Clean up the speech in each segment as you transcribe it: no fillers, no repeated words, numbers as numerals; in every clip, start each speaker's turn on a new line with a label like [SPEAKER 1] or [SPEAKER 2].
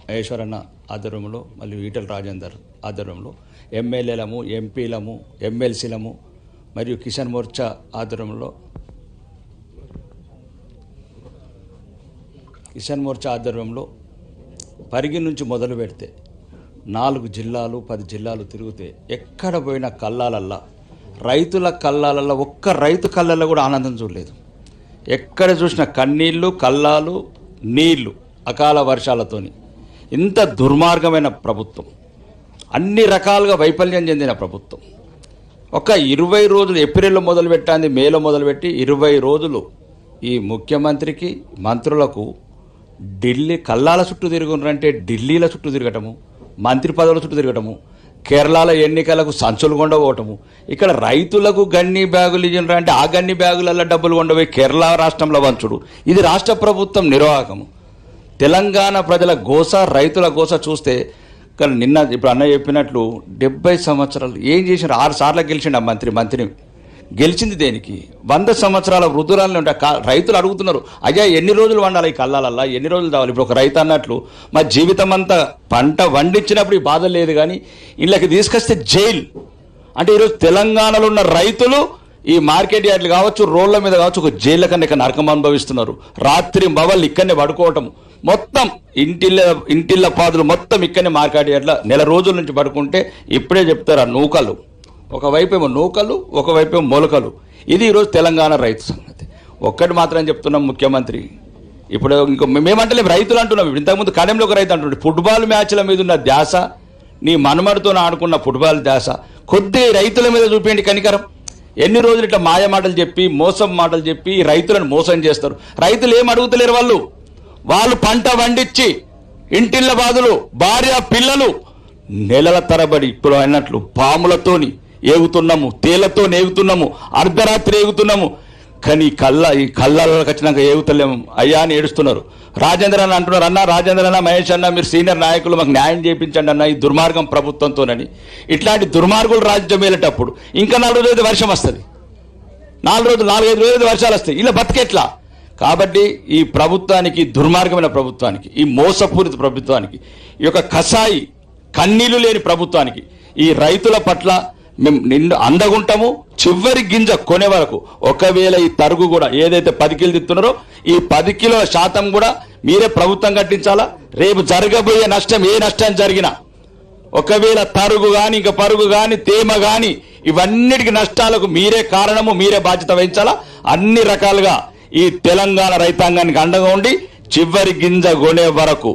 [SPEAKER 1] మహేశ్వరన్న ఆధ్వర్యంలో మళ్ళీ ఈటెల రాజేందర్ ఆధ్వర్యంలో ఎమ్మెల్యేలము, ఎంపీలము, ఎమ్మెల్సీలము మరియు కిసాన్ మోర్చా ఆధ్వర్యంలో పరిగి నుంచి మొదలు పెడితే 4 జిల్లాలు 10 జిల్లాలు తిరిగితే ఎక్కడ పోయిన కళ్ళాలల్లా, రైతుల కళ్ళాలల్లా, ఒక్క రైతు కళ్ళల్లో కూడా ఆనందం చూడలేదు. ఎక్కడ చూసిన కన్నీళ్ళు, కళ్ళాలు, నీళ్లు, అకాల వర్షాలతోని. ఇంత దుర్మార్గమైన ప్రభుత్వం, అన్ని రకాలుగా వైఫల్యం చెందిన ప్రభుత్వం. ఒక 20 రోజులు ఏప్రిల్లో మొదలుపెట్టింది, మేలో మొదలుపెట్టి 20 రోజులు ఈ ముఖ్యమంత్రికి, మంత్రులకు ఢిల్లీ కల్లాల చుట్టూ తిరుగున్నారంటే ఢిల్లీల చుట్టూ తిరగటము, మంత్రి పదవుల చుట్టూ తిరగటము, కేరళలో ఎన్నికలకు సంచులు కొండపోవటము, ఇక్కడ రైతులకు గన్ని బ్యాగులు ఇచ్చినారంటే ఆ గన్ని బ్యాగులలో డబ్బులు కొండపోయి కేరళ రాష్ట్రంలో వంచుడు. ఇది రాష్ట్ర ప్రభుత్వం నిర్వాహకము. తెలంగాణ ప్రజల గోస, రైతుల గోస చూస్తే కానీ నిన్న ఇప్పుడు అన్న చెప్పినట్లు 70 సంవత్సరాలు ఏం చేసినారు? 6 సార్లు గెలిచిండు ఆ మంత్రిని. గెలిచింది దేనికి? 100 సంవత్సరాల వృద్ధురాలని ఉంటే రైతులు అడుగుతున్నారు, అయ్యా ఎన్ని రోజులు వండాలి ఈ కళ్ళాలల్లా, ఎన్ని రోజులు కావాలి? ఇప్పుడు ఒక రైతు అన్నట్లు మా జీవితం అంతా పంట వండించినప్పుడు ఈ బాధ లేదు, కానీ ఇళ్ళకి తీసుకొస్తే జైలు. అంటే ఈరోజు తెలంగాణలో ఉన్న రైతులు ఈ మార్కెట్ యార్డ్లు కావచ్చు, రోడ్ల మీద కావచ్చు, ఒక జైళ్ళ కన్నా ఇక్కడ నరకం అనుభవిస్తున్నారు. రాత్రి బవళ్ళు ఇక్కడనే పడుకోవటం, మొత్తం ఇంటిళ్ళ పాదులు మొత్తం ఇక్కడనే మార్కెట్ యార్డ్ల నెల రోజుల నుంచి పడుకుంటే ఇప్పుడే చెప్తారు ఆ నూకలు, ఒకవైపేమో నూకలు, ఒకవైపేమో మొలకలు. ఇది ఈరోజు తెలంగాణ రైతు సంగతి. ఒక్కటి మాత్రం చెప్తున్నాం ముఖ్యమంత్రి, ఇప్పుడు ఇంకో మేమంటే రైతులు అంటున్నాం. ఇంతకుముందు కడెంలో ఒక రైతు అంటుండే ఫుట్బాల్ మ్యాచ్ల మీద ఉన్న ధ్యాస, నీ మనమడితో ఆడుకున్న ఫుట్బాల్ ధ్యాస కొద్ది రైతుల మీద చూపించండి కనికరం. ఎన్ని రోజులు ఇట్లా మాయ మాటలు చెప్పి, మోసం మాటలు చెప్పి రైతులను మోసం చేస్తారు. రైతులు ఏం అడుగుతలేరు, వాళ్ళు పంట వండించి ఇంటిళ్ళ బాధలు, భార్య పిల్లలు నెలల తరబడి ఇప్పుడు అన్నట్లు పాములతోని ఏగుతున్నాము, తేళ్లతో ఏగుతున్నాము, అర్ధరాత్రి ఏగుతున్నాము, కానీ ఈ కళ్ళకి వచ్చినాక ఏగుతలేము అయ్యా అని ఏడుస్తున్నారు. రాజేంద్ర అన్న అంటున్నారు, అన్న రాజేంద్ర అన్న, మహేష్ అన్న, మీరు సీనియర్ నాయకులు మాకు న్యాయం చేయించండి అన్న ఈ దుర్మార్గం ప్రభుత్వంతోనని. ఇట్లాంటి దుర్మార్గులు రాజ్యం వెళ్ళేటప్పుడు ఇంకా 4 రోజులు వర్షం వస్తుంది, 4-5 రోజులు వర్షాలు వస్తాయి, ఇలా బతికెట్లా? కాబట్టి ఈ ప్రభుత్వానికి, దుర్మార్గమైన ప్రభుత్వానికి, ఈ మోసపూరిత ప్రభుత్వానికి, ఈ యొక్క కసాయి కన్నీళ్లు లేని ప్రభుత్వానికి, ఈ రైతుల పట్ల మేము నిన్ను అందగుంటాము చివరి గింజ కొనే వరకు. ఒకవేళ ఈ తరుగు కూడా ఏదైతే 10 కిలో తిత్తున్నారో ఈ 10 కిలోల శాతం కూడా మీరే ప్రభుత్వం కట్టించాలా. రేపు జరగబోయే నష్టం, ఏ నష్టం జరిగినా, ఒకవేళ తరుగు కానీ, ఇంకా పరుగు కానీ, తేమ కానీ, ఇవన్నిటికీ నష్టాలకు మీరే కారణము, మీరే బాధ్యత వహించాలా. అన్ని రకాలుగా ఈ తెలంగాణ రైతాంగానికి అండగా ఉండి చివరి గింజ కొనే వరకు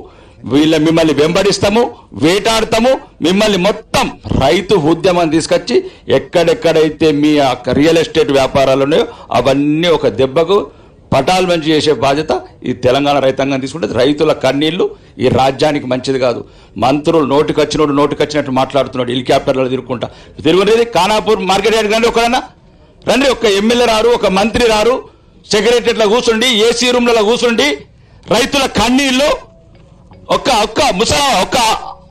[SPEAKER 1] మిమ్మల్ని వెంబడిస్తాము, వేటాడతాము. మిమ్మల్ని మొత్తం రైతు ఉద్యమం తీసుకొచ్చి ఎక్కడెక్కడైతే మీ రియల్ ఎస్టేట్ వ్యాపారాలు ఉన్నాయో అవన్నీ ఒక దెబ్బకు పటాలు మంచి చేసే బాధ్యత ఈ తెలంగాణ రైతాంగం తీసుకుంటే. రైతుల కన్నీళ్లు ఈ రాజ్యానికి మంచిది కాదు. మంత్రులు నోటికొచ్చినట్టు మాట్లాడుతున్నాడు, హెలికాప్టర్లో తిరుగునేది. ఖానాపూర్ మార్కెట్ యార్డ్ రండి, ఒకరన్నా రండి. ఒక ఎమ్మెల్యే రారు, ఒక మంత్రి రారు, సెక్రటరీలో కూర్చుండి, ఏసీ రూమ్లలో కూర్చుండి రైతుల కన్నీళ్లు. ఒక్క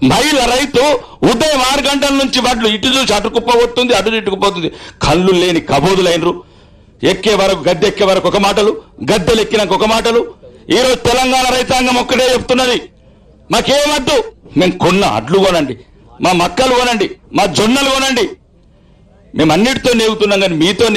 [SPEAKER 1] మహిళ రైతు ఉదయం 6 గంటల నుంచి వడ్లు ఇటు చూసి అటు కుప్పబోతుంది, అటు ఇటుకుపోతుంది. కళ్ళు లేని కబోదులైనరు. ఎక్కే వరకు, గద్దె ఎక్కే వరకు ఒక మాటలు, గద్దెలు ఎక్కినాక ఒక మాటలు. ఈరోజు తెలంగాణ రైతాంగం ఒక్కటే చెప్తున్నది, మాకేమద్దు, మేము కొన్న అడ్లు కొనండి, మా మక్కలు కొనండి, మా జొన్నలు కొనండి, మేము అన్నిటితో నేగుతున్నాం, కానీ మీతో